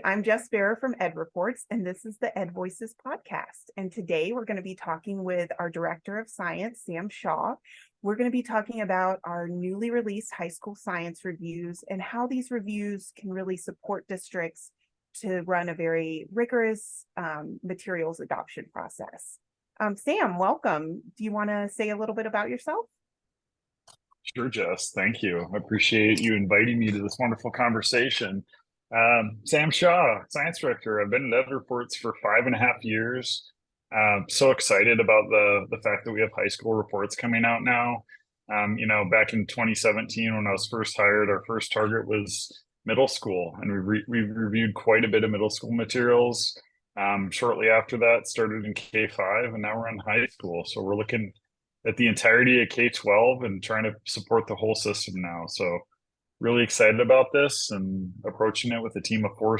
I'm Jess Farrer from EdReports, and this is the EdVoices podcast. And today we're going to be talking with our Director of Science, Sam Shaw. We're going to be talking about our newly released high school science reviews and how these reviews can really support districts to run a very rigorous materials adoption process. Sam, welcome. Do you want to say a little bit about yourself? Sure, Jess. Thank you. I appreciate you inviting me to this wonderful conversation. Sam Shaw, Science Director. I've been at EdReports for 5.5 years. So excited about the fact that we have high school reports coming out now. Back in 2017, when I was first hired, our first target was middle school, and we reviewed quite a bit of middle school materials. Shortly after that, started in K-5, and now we're in high school. So we're looking at the entirety of K-12 and trying to support the whole system now. So really excited about this and approaching it with a team of four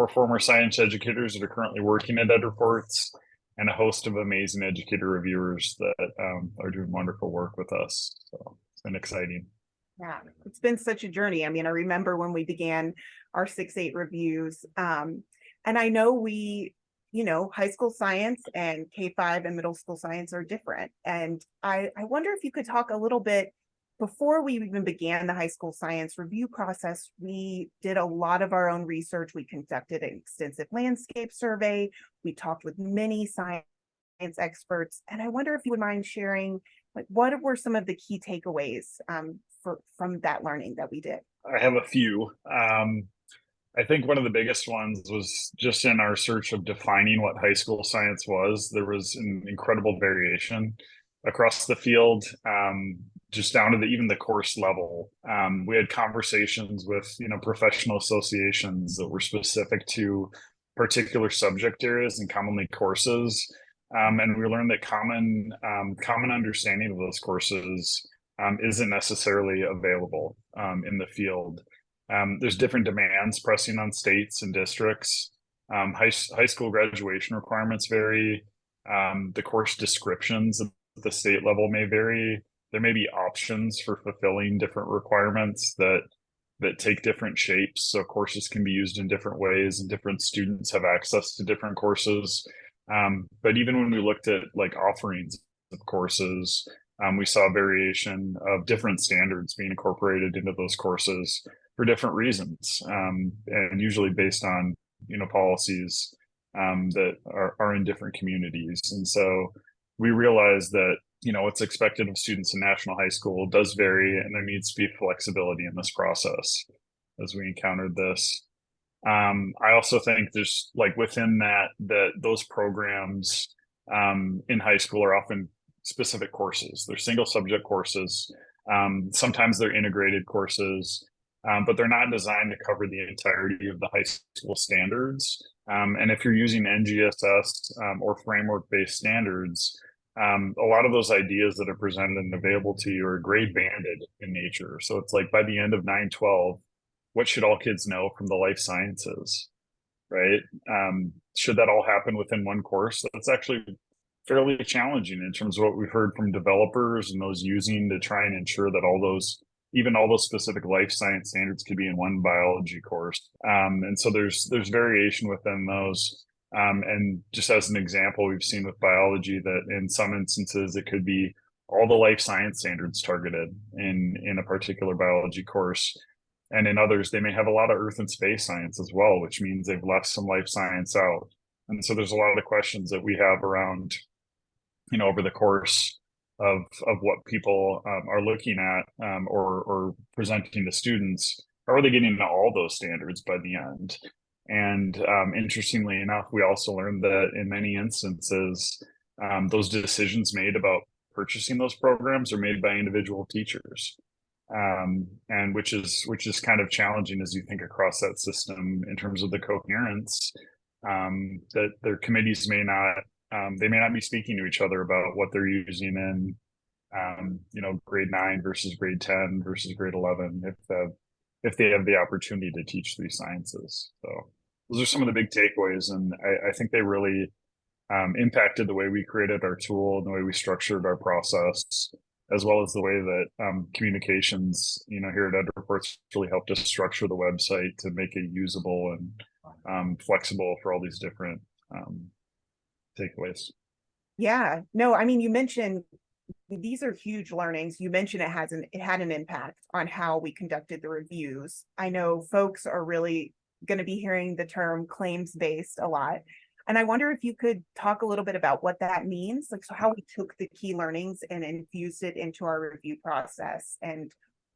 former science educators that are currently working at EdReports, and a host of amazing educator reviewers that are doing wonderful work with us. So it's been exciting. Yeah, it's been such a journey. I mean, I remember when we began our 6-8 reviews, and I know high school science and K-5 and middle school science are different. And I wonder if you could talk a little bit, before we even began the high school science review process, we did a lot of our own research. We conducted an extensive landscape survey. We talked with many science experts. And I wonder if you would mind sharing, like, what were some of the key takeaways from that learning that we did? I have a few. I think one of the biggest ones was just in our search of defining what high school science was. There was an incredible variation across the field, just down to even the course level. We had conversations with professional associations that were specific to particular subject areas and commonly courses, and we learned that common understanding of those courses isn't necessarily available in the field. There's different demands pressing on states and districts. High school graduation requirements vary. The course descriptions at the state level may vary. There may be options for fulfilling different requirements that take different shapes. So courses can be used in different ways, and different students have access to different courses. But even when we looked at like offerings of courses, we saw variation of different standards being incorporated into those courses for different reasons, and usually based on policies that are in different communities. And so we realized that what's expected of students in national high school does vary, and there needs to be flexibility in this process as we encountered this. I also think there's like within that those programs in high school are often specific courses. They're single subject courses. Sometimes they're integrated courses, but they're not designed to cover the entirety of the high school standards. And if you're using NGSS or framework-based standards, a lot of those ideas that are presented and available to you are grade banded in nature. So it's like by the end of 9-12, what should all kids know from the life sciences, right? Should that all happen within one course? That's actually fairly challenging in terms of what we've heard from developers and those using to try and ensure that even all those specific life science standards could be in one biology course. And so there's variation within those. And just as an example, we've seen with biology that in some instances, it could be all the life science standards targeted in a particular biology course. And in others, they may have a lot of earth and space science as well, which means they've left some life science out. And so there's a lot of questions that we have around, over the course of what people are looking at or presenting to students. How are they getting to all those standards by the end? And interestingly enough, we also learned that in many instances, those decisions made about purchasing those programs are made by individual teachers, and which is kind of challenging as you think across that system in terms of the coherence, that their committees may not be speaking to each other about what they're using in grade 9 versus grade 10 versus grade 11 if they have the opportunity to teach these sciences. So those are some of the big takeaways, and I think they really impacted the way we created our tool and the way we structured our process as well as the way that communications, here at EdReports really helped us structure the website to make it usable and flexible for all these different takeaways. Yeah, no, I mean, you mentioned these are huge learnings. You mentioned it had an impact on how we conducted the reviews. I know folks are really going to be hearing the term claims based a lot. And I wonder if you could talk a little bit about what that means, like so how we took the key learnings and infused it into our review process. And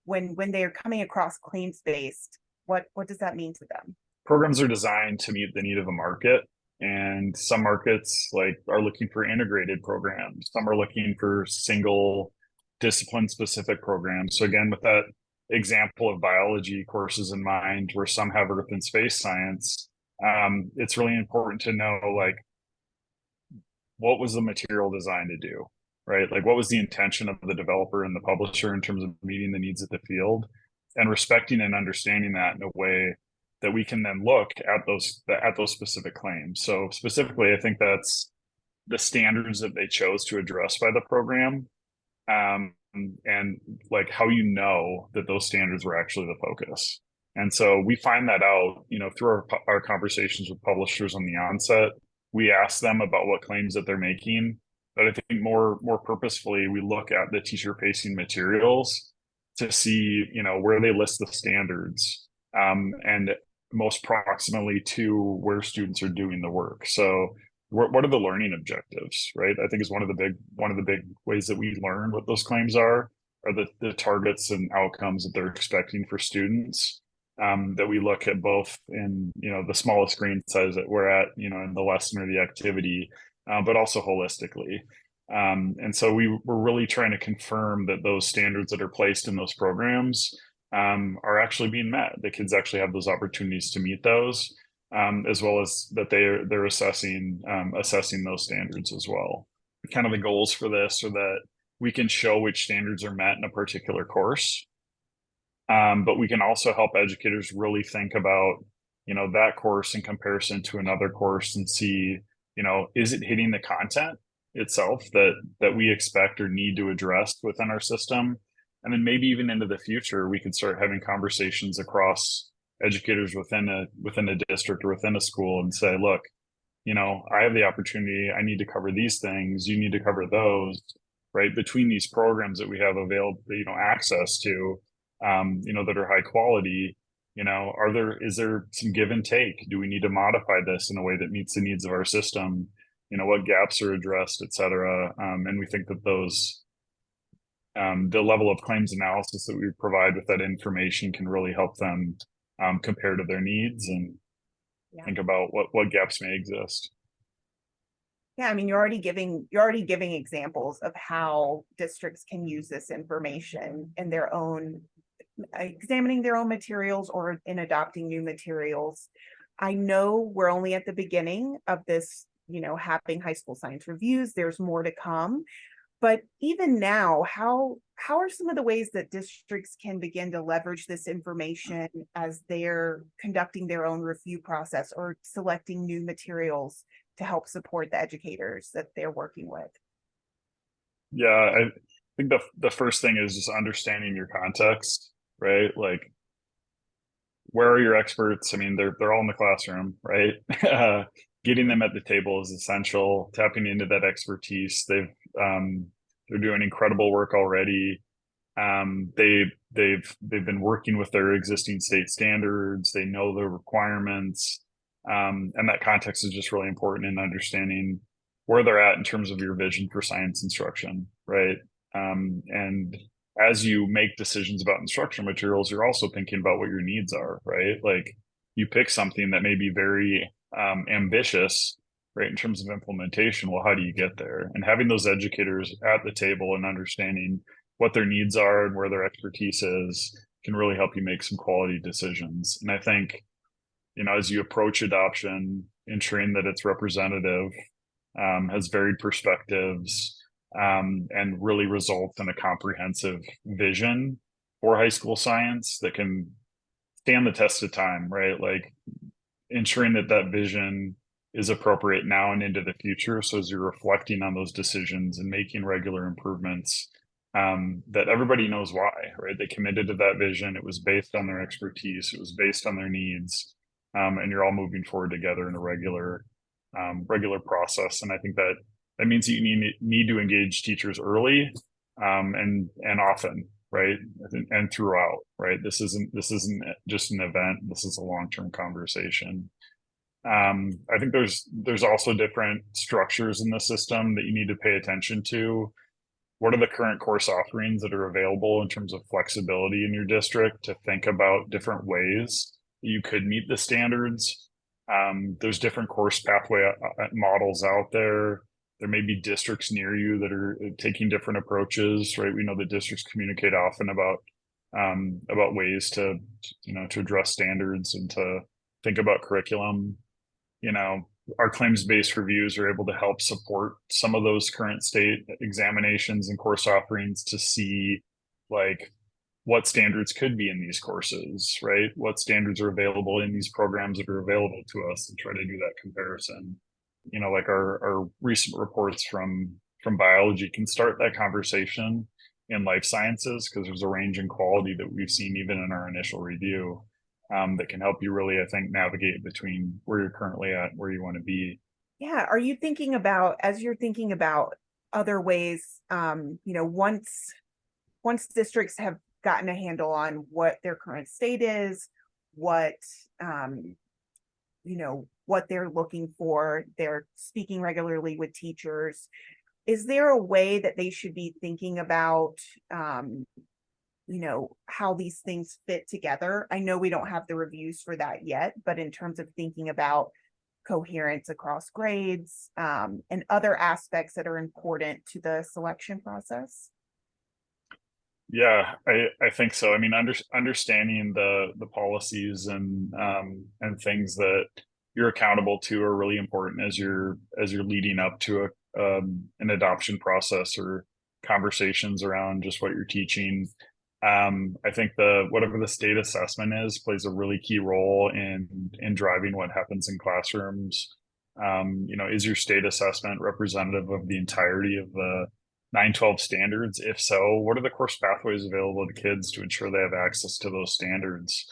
when they are coming across claims based, what does that mean to them? Programs are designed to meet the need of a market, and some markets like are looking for integrated programs, some are looking for single discipline specific programs. So again, with that example of biology courses in mind, where some have earth and space science, it's really important to know, like, what was the material designed to do, right? Like, what was the intention of the developer and the publisher in terms of meeting the needs of the field, and respecting and understanding that in a way that we can then look at those specific claims. So specifically, I think that's the standards that they chose to address by the program, and like how that those standards were actually the focus. And so we find that out, through our conversations with publishers on the onset. We ask them about what claims that they're making, but I think more purposefully, we look at the teacher facing materials to see, where they list the standards, and most proximally to where students are doing the work. So what are the learning objectives, right? I think is one of the big ways that we learn what those claims are the targets and outcomes that they're expecting for students. That we look at both in, the smallest screen size that we're at, in the lesson or the activity, but also holistically. And so we're really trying to confirm that those standards that are placed in those programs are actually being met. The kids actually have those opportunities to meet those, as well as that they're assessing those standards as well. Kind of the goals for this are that we can show which standards are met in a particular course, but we can also help educators really think about, that course in comparison to another course and see, is it hitting the content itself that we expect or need to address within our system? And then maybe even into the future, we could start having conversations across educators within a district or within a school and say, look, I have the opportunity, I need to cover these things, you need to cover those, right? Between these programs that we have available, access to, that are high quality, is there some give and take? Do we need to modify this in a way that meets the needs of our system? What gaps are addressed, et cetera. And we think that the level of claims analysis that we provide with that information can really help them compare to their needs and think about what gaps may exist. Yeah, I mean, you're already giving examples of how districts can use this information in their own, examining their own materials or in adopting new materials. I know we're only at the beginning of this, having high school science reviews. There's more to come. But even now, how are some of the ways that districts can begin to leverage this information as they're conducting their own review process or selecting new materials to help support the educators that they're working with? Yeah, I think the first thing is just understanding your context, right? Like, where are your experts? I mean, they're all in the classroom, right? Getting them at the table is essential. Tapping into that expertise. They're doing incredible work already. They've been working with their existing state standards. They know the requirements, and that context is just really important in understanding where they're at in terms of your vision for science instruction, right? And as you make decisions about instructional materials, you're also thinking about what your needs are, right? Like, you pick something that may be very ambitious, right, in terms of implementation. Well, how do you get there? And having those educators at the table and understanding what their needs are and where their expertise is can really help you make some quality decisions. And I think, as you approach adoption, ensuring that it's representative, has varied perspectives, and really results in a comprehensive vision for high school science that can stand the test of time, right? Like, ensuring that vision is appropriate now and into the future. So as you're reflecting on those decisions and making regular improvements, that everybody knows why, right? They committed to that vision. It was based on their expertise. It was based on their needs. And you're all moving forward together in a regular process. And I think that means that you need to engage teachers early, and often, right? And throughout, right? This isn't just an event. This is a long-term conversation. I think there's also different structures in the system that you need to pay attention to. What are the current course offerings that are available in terms of flexibility in your district to think about different ways that you could meet the standards? There's different course pathway models out there. There may be districts near you that are taking different approaches, right? We know that districts communicate often about ways to address standards and to think about curriculum. Our claims-based reviews are able to help support some of those current state examinations and course offerings to see like what standards could be in these courses, right? What standards are available in these programs that are available to us, and try to do that comparison. Like our recent reports from biology can start that conversation in life sciences, because there's a range in quality that we've seen even in our initial review, that can help you really, I think, navigate between where you're currently at, where you want to be. Yeah. Are you thinking about, as you're thinking about other ways, once districts have gotten a handle on what their current state is, what what they're looking for, they're speaking regularly with teachers, is there a way that they should be thinking about how these things fit together? I know we don't have the reviews for that yet, but in terms of thinking about coherence across grades, and other aspects that are important to the selection process. Yeah, I think so. I mean, understanding the policies and things that you're accountable to are really important as you're leading up to an adoption process or conversations around just what you're teaching. I think whatever the state assessment is plays a really key role in driving what happens in classrooms. Is your state assessment representative of the entirety of the 912 standards? If so, what are the course pathways available to kids to ensure they have access to those standards?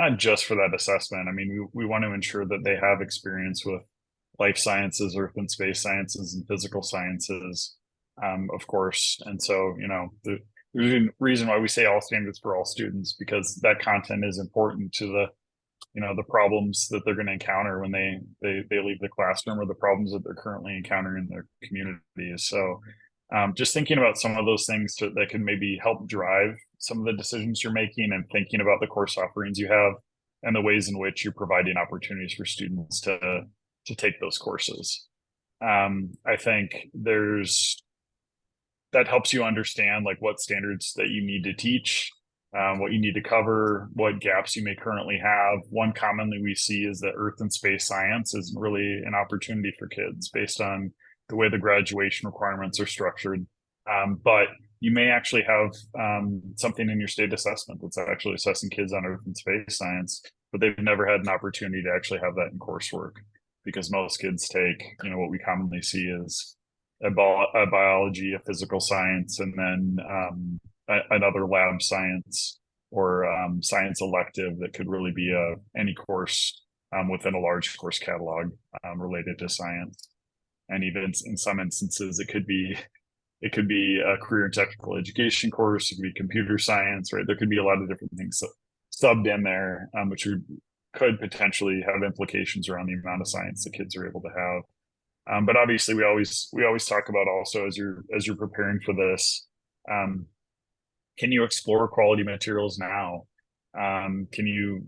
Not just for that assessment. I mean, we want to ensure that they have experience with life sciences, earth and space sciences, and physical sciences, of course. And so, there's a reason why we say all standards for all students, because that content is important to the problems that they're going to encounter when they leave the classroom, or the problems that they're currently encountering in their communities. So just thinking about some of those things that can maybe help drive some of the decisions you're making, and thinking about the course offerings you have and the ways in which you're providing opportunities for students to take those courses. I think that helps you understand like what standards that you need to teach, what you need to cover, what gaps you may currently have. One commonly we see is that earth and space science is really an opportunity for kids based on the way the graduation requirements are structured. But you may actually have something in your state assessment that's actually assessing kids on earth and space science, but they've never had an opportunity to actually have that in coursework, because most kids take, what we commonly see is a biology, a physical science, and then another lab science or science elective that could really be any course within a large course catalog related to science. And even in some instances, it could be a career and technical education course. It could be computer science, right? There could be a lot of different things subbed in there, which could potentially have implications around the amount of science that kids are able to have. But obviously, we always talk about also as you're preparing for this, can you explore quality materials now? Can you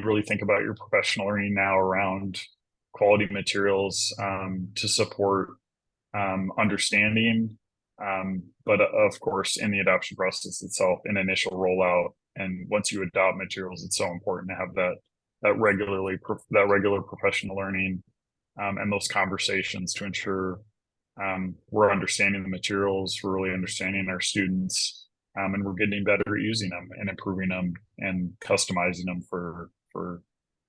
really think about your professional learning now around quality materials to support understanding, but of course in the adoption process itself, in initial rollout, and once you adopt materials, it's so important to have that regular professional learning, and those conversations to ensure we're understanding the materials, we're really understanding our students, and we're getting better at using them and improving them and customizing them for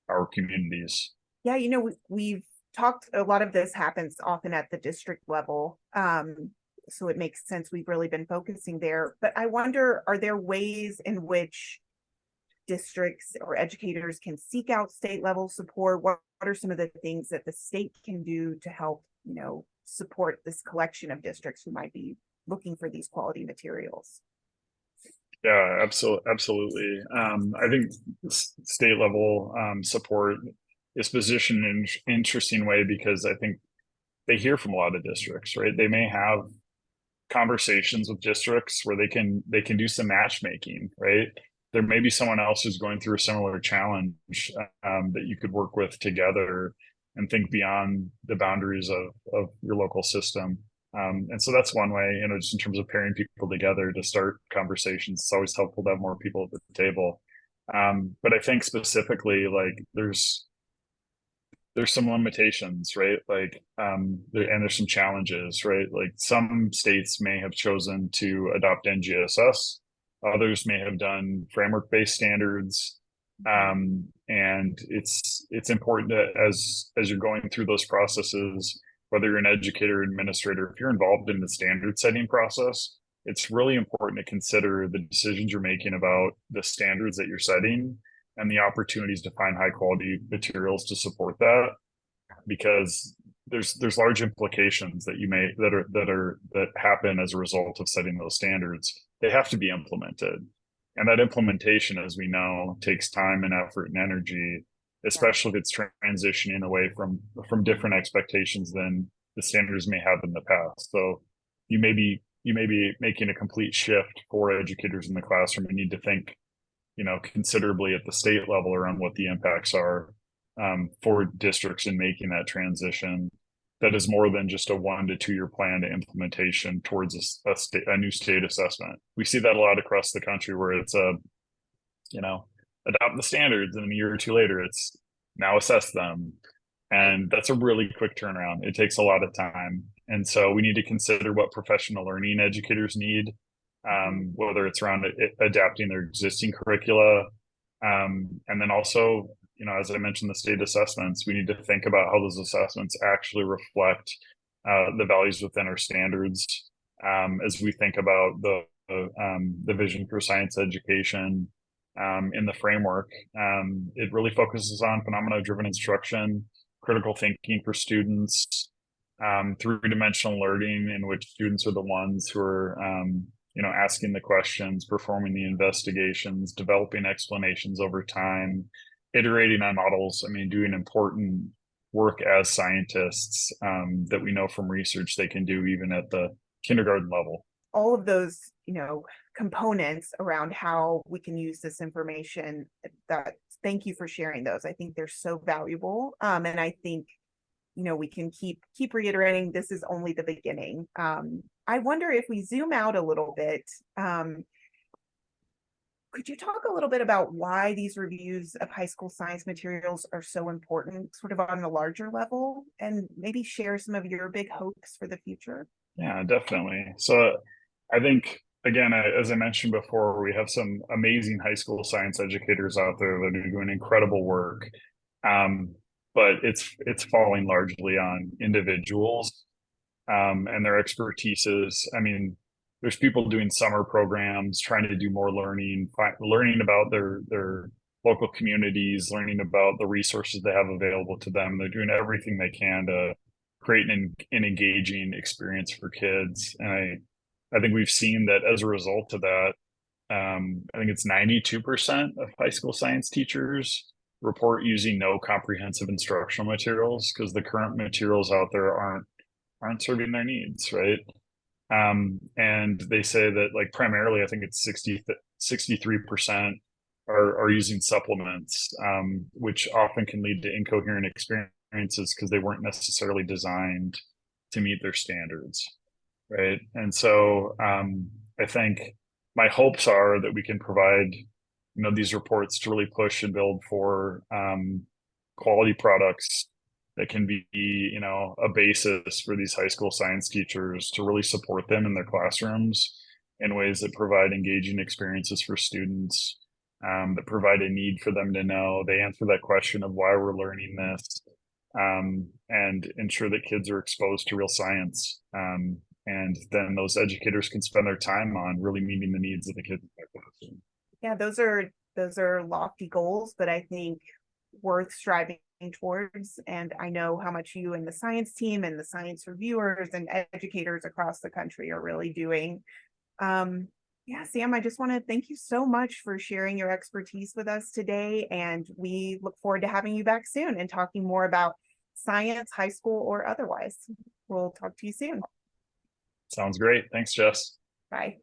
our communities. Yeah, we've talked, a lot of this happens often at the district level. so it makes sense we've really been focusing there. But I wonder, are there ways in which districts or educators can seek out state level support? What are some of the things that the state can do to help, support this collection of districts who might be looking for these quality materials? Yeah, absolutely. I think state level support is positioned in an interesting way because I think they hear from a lot of districts, right? They may have conversations with districts where they can do some matchmaking, right? There may be someone else who's going through a similar challenge that you could work with together and think beyond the boundaries of your local system. And so that's one way, just in terms of pairing people together to start conversations. It's always helpful to have more people at the table. But I think specifically, like there's some limitations, right? Like, and there's some challenges, right? Like some states may have chosen to adopt NGSS, others may have done framework-based standards. And it's important that as you're going through those processes, whether you're an educator or administrator, if you're involved in the standard setting process, it's really important to consider the decisions you're making about the standards that you're setting and the opportunities to find high quality materials to support that, because there's large implications that happen as a result of setting those standards. They have to be implemented, and that implementation, as we know, takes time and effort and energy, especially if it's transitioning away from different expectations than the standards may have in the past. So you may be making a complete shift for educators in the classroom. You need to think considerably at the state level around what the impacts are for districts in making that transition. That is more than just a 1 to 2 year plan to implementation towards a new state assessment. We see that a lot across the country where it's adopt the standards, and a year or two later, it's now assess them. And that's a really quick turnaround. It takes a lot of time. And so we need to consider what professional learning educators need, whether it's around adapting their existing curricula. And then also, as I mentioned, the state assessments, we need to think about how those assessments actually reflect the values within our standards. As we think about the vision for science education in the framework, it really focuses on phenomena-driven instruction, critical thinking for students, three-dimensional learning, in which students are the ones who are asking the questions, performing the investigations, developing explanations over time, iterating on models. I mean, doing important work as scientists that we know from research they can do even at the kindergarten level. All of those, components around how we can use this information, thank you for sharing those. I think they're so valuable. And I think, we can keep reiterating this is only the beginning. I wonder if we zoom out a little bit, could you talk a little bit about why these reviews of high school science materials are so important, sort of on a larger level, and maybe share some of your big hopes for the future? Yeah, definitely. So I think, again, as I mentioned before, we have some amazing high school science educators out there that are doing incredible work. But it's falling largely on individuals and their expertises. I mean, there's people doing summer programs, trying to do more learning about their local communities, learning about the resources they have available to them. They're doing everything they can to create an engaging experience for kids. And I think we've seen that as a result of that, I think it's 92% of high school science teachers report using no comprehensive instructional materials because the current materials out there aren't serving their needs, right? And they say that, like, primarily, I think it's 63% are using supplements, which often can lead to incoherent experiences because they weren't necessarily designed to meet their standards, right? And so I think my hopes are that we can provide these reports to really push and build for quality products that can be a basis for these high school science teachers to really support them in their classrooms in ways that provide engaging experiences for students, that provide a need for them to know. They answer that question of why we're learning this, and ensure that kids are exposed to real science, and then those educators can spend their time on really meeting the needs of the kids in their classroom. Yeah, those are lofty goals, but I think worth striving towards. And I know how much you and the science team and the science reviewers and educators across the country are really doing. Yeah, Sam, I just want to thank you so much for sharing your expertise with us today. And we look forward to having you back soon and talking more about science, high school, or otherwise. We'll talk to you soon. Sounds great. Thanks, Jess. Bye.